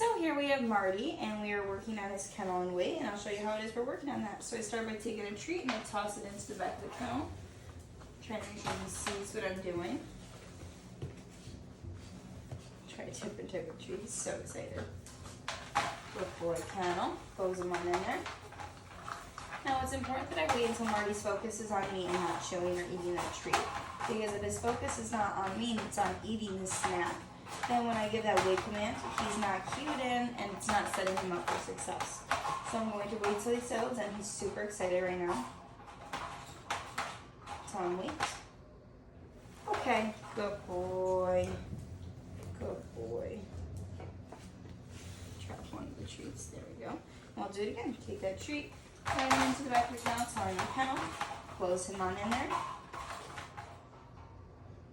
So here we have Marty, and we are working on his kennel and weight, and I'll show you how it is we're working on that. So I start by taking a treat and I toss it into the back of the kennel. Trying to make sure he sees what I'm doing. Try to tip and tip a treat, he's so excited. Good boy, kennel, close him on in there. Now it's important that I wait until Marty's focus is on me and not chewing or eating that treat. Because if his focus is not on me and it's on eating the snack, then when I give that wait command, he's not cued in and it's not setting him up for success. So I'm going to wait till he settles in. He's super excited right now. Tell him wait. Okay, good boy. Good boy. Drop one of the treats. There we go. And we'll do it again. Take that treat, put him into the back of the kennel, tell him to kennel, close him on in there.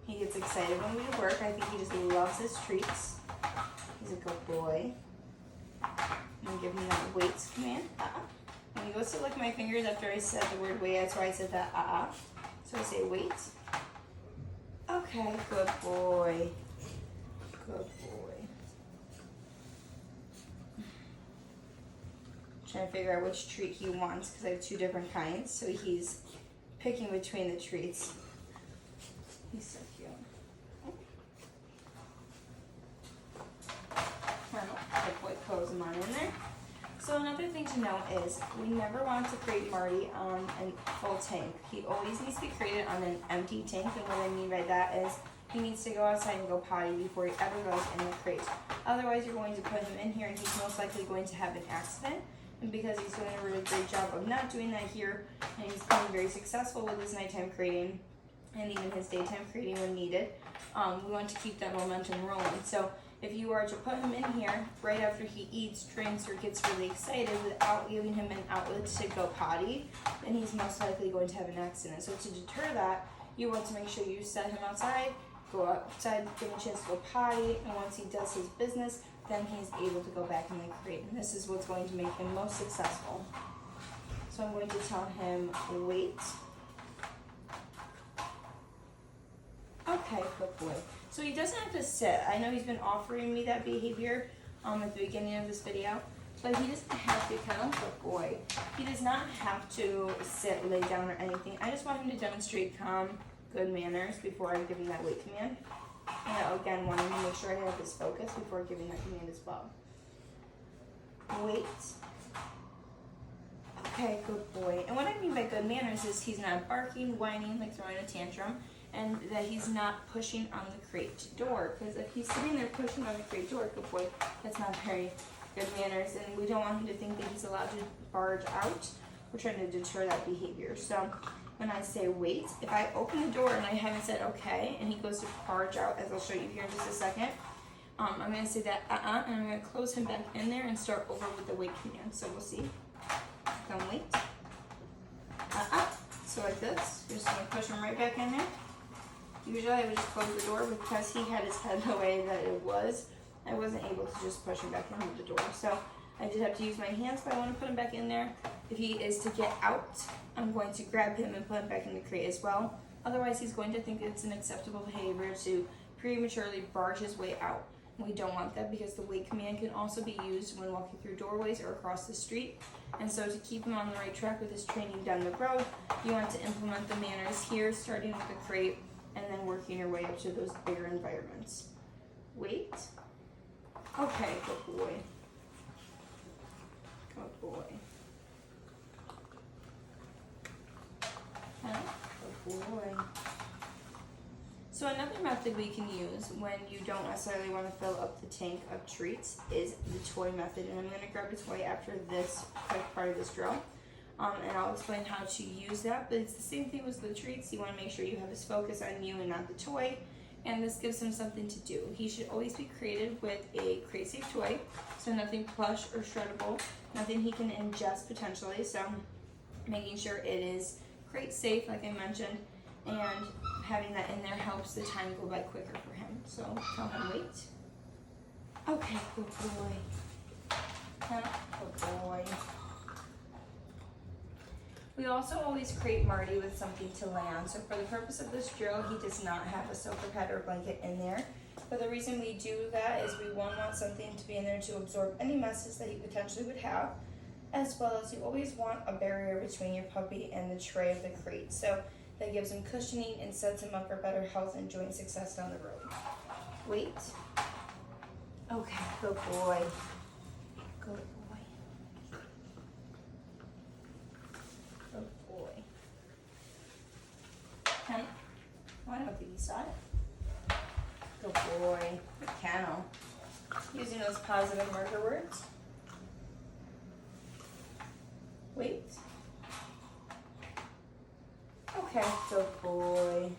He gets excited when we do work. I think he just loves his treats. He's a good boy. I'm going to give him that wait command. When he goes to lick my fingers after I said the word wait, that's why I said that So I say wait. Okay, good boy. Good boy. Trying to figure out which treat he wants because I have two different kinds. So he's picking between the treats. He's so cute. Good boy, close him on in there. So another thing to note is we never want to create Marty on a full tank. He always needs to be created on an empty tank, and what I mean by that is he needs to go outside and go potty before he ever goes in the crate. Otherwise, you're going to put him in here and he's most likely going to have an accident. And because he's doing a really great job of not doing that here, and he's being very successful with his nighttime crating and even his daytime crating when needed, we want to keep that momentum rolling. So if you are to put him in here right after he eats, drinks, or gets really excited without giving him an outlet to go potty, then he's most likely going to have an accident. So to deter that, you want to make sure you set him outside, go outside, give him a chance to go potty, and once he does his business, then he's able to go back in the crate. And this is what's going to make him most successful. So I'm going to tell him, wait. Okay, good boy. So he doesn't have to sit. I know he's been offering me that behavior at the beginning of this video, but he doesn't have to, kennel, good boy. He does not have to sit, lay down, or anything. I just want him to demonstrate calm, good manners before I give him that wait command. And I, again, wanting to make sure I have his focus before giving that command as well. Wait. Okay, good boy. And what I mean by good manners is he's not barking, whining, like throwing a tantrum, and that he's not pushing on the crate door. Because if he's sitting there pushing on the crate door, good boy, that's not very good manners, and we don't want him to think that he's allowed to barge out. We're trying to deter that behavior. So when I say wait, if I open the door and I haven't said okay, and he goes to barge out, as I'll show you here in just a second, I'm going to say that and I'm going to close him back in there and start over with the wait command. So we'll see. Then wait. So like this, you're just going to push him right back in there. Usually I would just close the door, but because he had his head the way that it was, I wasn't able to just push him back into the door. So I did have to use my hands, but I want to put him back in there. If he is to get out, I'm going to grab him and put him back in the crate as well. Otherwise, he's going to think it's an acceptable behavior to prematurely barge his way out. We don't want that because the wait command can also be used when walking through doorways or across the street. And so to keep him on the right track with his training down the road, you want to implement the manners here, starting with the crate and then working your way up to those bigger environments. Wait. Okay, good boy. Good boy. Good boy. So another method we can use when you don't necessarily want to fill up the tank of treats is the toy method. And I'm going to grab a toy after this quick part of this drill. And I'll explain how to use that. But it's the same thing with the treats. You want to make sure you have his focus on you and not the toy. And this gives him something to do. He should always be created with a crate safe toy. So nothing plush or shreddable. Nothing he can ingest potentially. So making sure it is crate safe, like I mentioned. And having that in there helps the time go by quicker for him. So tell him wait. Okay, good boy. Good boy. We also always crate Marty with something to lay on. So for the purpose of this drill, he does not have a sofa pad or blanket in there. But the reason we do that is we want something to be in there to absorb any messes that you potentially would have, as well as you always want a barrier between your puppy and the tray of the crate. So that gives him cushioning and sets him up for better health and joint success down the road. Wait. Okay, good boy. Good boy. Good boy. Ken? Oh, I don't think you saw it. Good boy. Good kennel. Using those positive marker words. Wait. Okay, good boy.